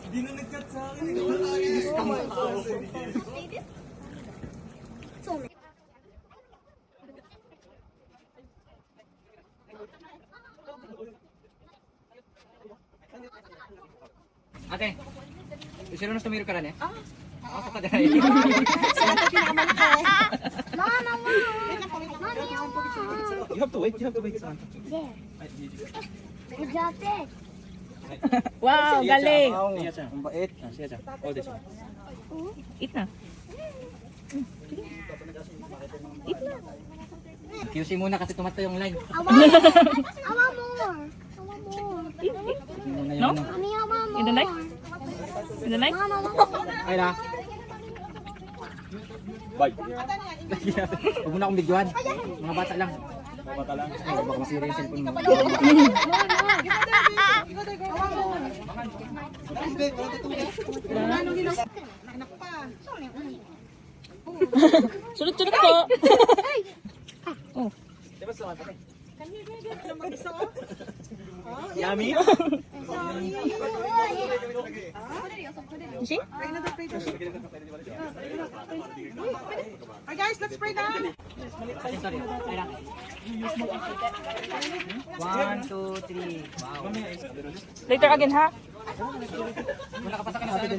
Hindi na nag-cut sa akin. Wala Ate, sino na tumiro ka rin eh? Ako sa taga Mama mo! You have to wait, son. There. Good job, Ted. Wow, galing. Siya siya, ang bait. Siya siya. Oh, this one. Eat na. Eat na. QC muna kasi tumato yung line. Awa more. Awa more. Eat, eat. QC muna yung No? ano. Mami, awa more. In the knife? In the knife? Mama, awa more. Ay na. Bye. Huwag mo na akong bigyan. Mga bata lang. Bata lang. Ay, baka masira yung cellphone mo. Sunod-sunod po. Oh. Yummy? See? Alright guys, let's spray down. Sorry. Ay lang. 1, 2, 3. Wow. Later again, ha? Wala ka pa sa kanila.